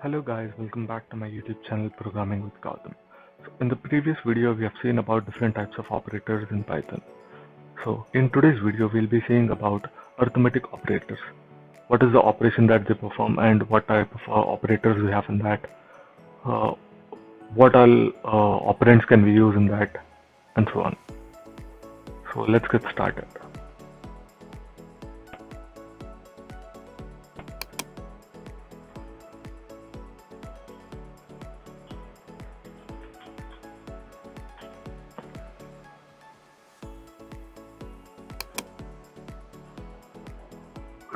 Hello guys, welcome back to my YouTube channel Programming with Gautam. So in the previous video we have seen about different types of operators in Python. So in today's video we'll be seeing about arithmetic operators. What is the operation that they perform and what type of operators we have in that. Uh, what all operands can we use in that, and so on. So let's get started.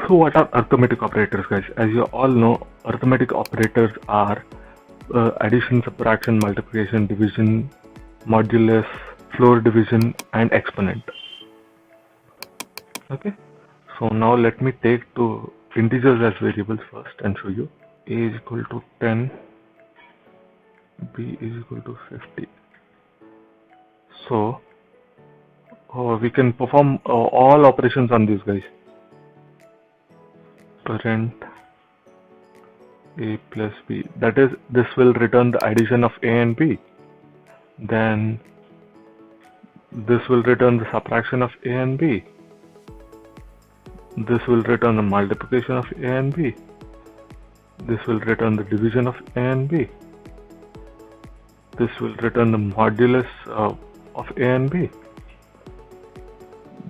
So what are arithmetic operators, guys? As you all know, arithmetic operators are addition, subtraction, multiplication, division, modulus, floor division, and exponent. Okay, so now let me take two integers as variables first and show you. A is equal to 10, B is equal to 50. So we can perform all operations on these guys. Parent A plus B, that is, this will return the addition of A and B. Then this will return the subtraction of A and B. This will return the multiplication of A and B. This will return the division of A and B. This will return the modulus of A and B.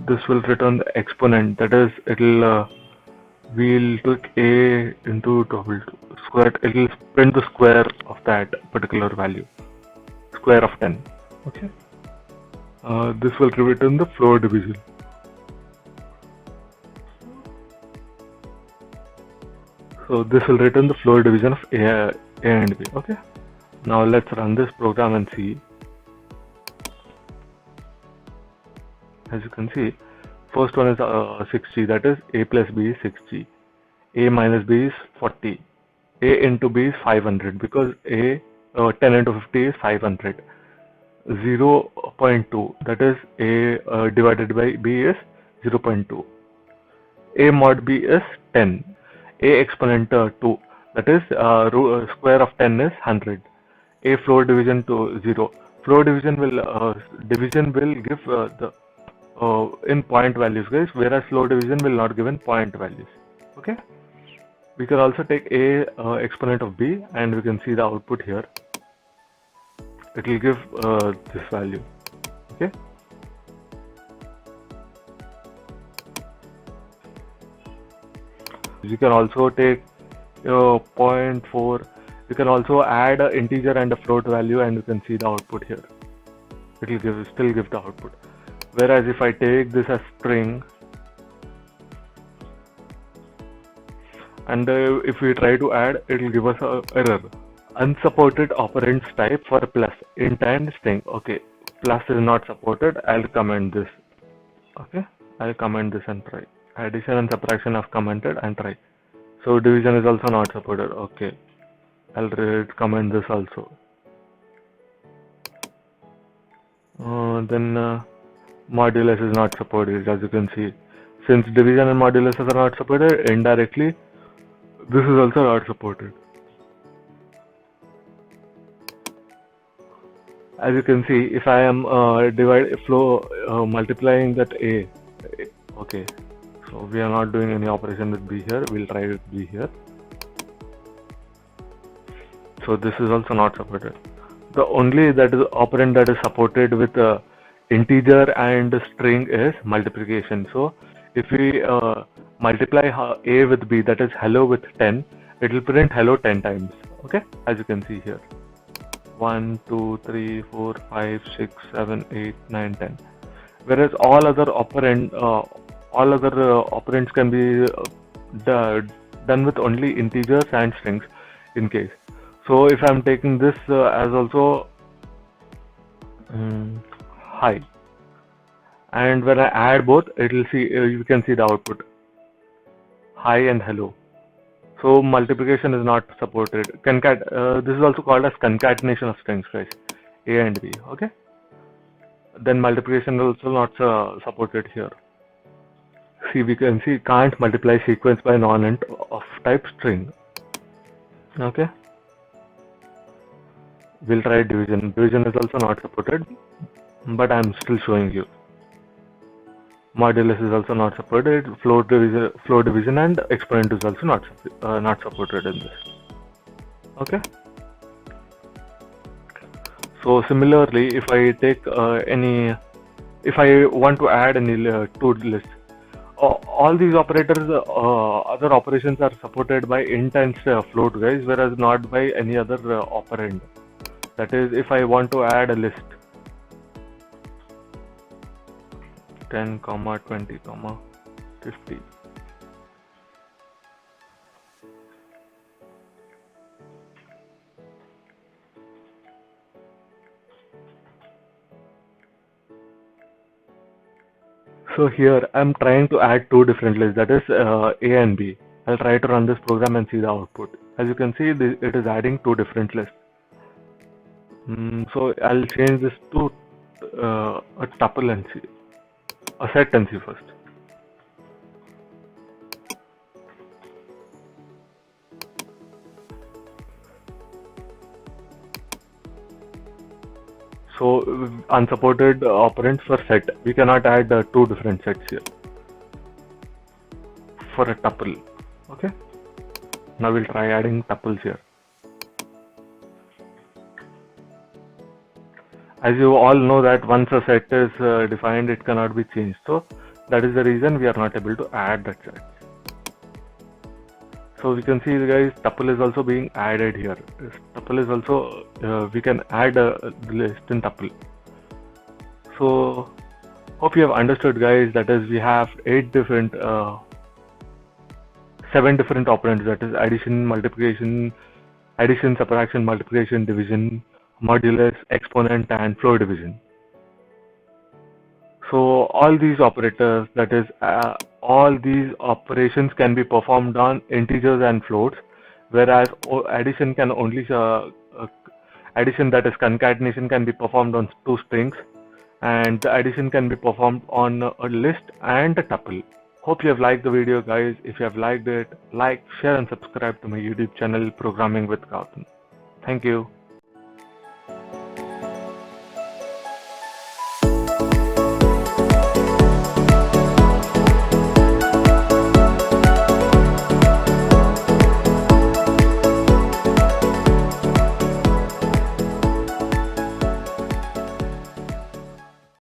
This will return the exponent, that is, we'll take A into square, it will print the square of that particular value, square of 10. Okay. This will return the floor division. So this will return the floor division of A and B. Okay. Now let's run this program and see. As you can see, first one is 60, that is A plus B is 60. A minus B is 40. A into B is 500 because 10 into 50 is 500. 0.2, that is A divided by B is 0.2. A mod B is 10. A exponent 2, that is square of 10 is 100. A floor division to 0. Floor division will give the in point values, guys, whereas floor division will not give in point values. Okay. We can also take A exponent of B and we can see the output here. It will give this value. Okay. You can also take 0.4. You can also add an integer and a float value and you can see the output here. It will still give the output. Whereas if I take this as string and if we try to add, it will give us an error. Unsupported operands type for plus, int and string. Okay, plus is not supported. I'll comment this. Okay, I'll comment this and try. Addition and subtraction I've commented and try. So division is also not supported. Okay, I'll comment this also. Then modulus is not supported, as you can see. Since division and modulus are not supported, indirectly this is also not supported. As you can see, if I am multiplying that A, okay, so we are not doing any operation with B here, we'll try with B here. So this is also not supported. The only operand that is supported with integer and string is multiplication. So if we multiply A with B, that is hello with 10, it will print hello 10 times. Okay, as you can see here. 1, 2, 3, 4, 5, 6, 7, 8, 9, 10. Whereas all other operands can be done with only integers and strings in case. So if I'm taking this as also high, and when I add both, it will see you can see the output high and hello. So multiplication is not supported. This is also called as concatenation of strings, guys. A and B. Okay. Then multiplication is also not supported here. See, we can see can't multiply sequence by non-int of type string. Okay. We'll try division. Division is also not supported, but I'm still showing you. Modulus is also not supported. Floor division and exponent is also not supported in this. Okay. So similarly, if I take if I want to add any to the list, all these operators, other operations are supported by int and float, guys, whereas not by any other operand. That is, if I want to add a list, 10, 20, 50. So here I'm trying to add two different lists, that is A and B. I'll try to run this program and see the output. As you can see, it is adding two different lists. So I'll change this to a tuple and see, a set and see first. So unsupported operands for set. We cannot add two different sets here for a tuple. Okay. Now we'll try adding tuples here. As you all know that once a set is defined, it cannot be changed. So that is the reason we are not able to add that set. So we can see, guys, tuple is also being added here. This tuple is also, we can add the list in tuple. So hope you have understood, guys. That is, we have 7 different operands. That is addition, multiplication, addition, subtraction, multiplication, division, modulus, exponent, and floor division. So all these operators, that is, all these operations can be performed on integers and floats, whereas addition can only addition, that is concatenation, can be performed on two strings, and the addition can be performed on a list and a tuple. Hope you have liked the video, guys. If you have liked it, like, share, and subscribe to my YouTube channel, Programming with Gautam. Thank you.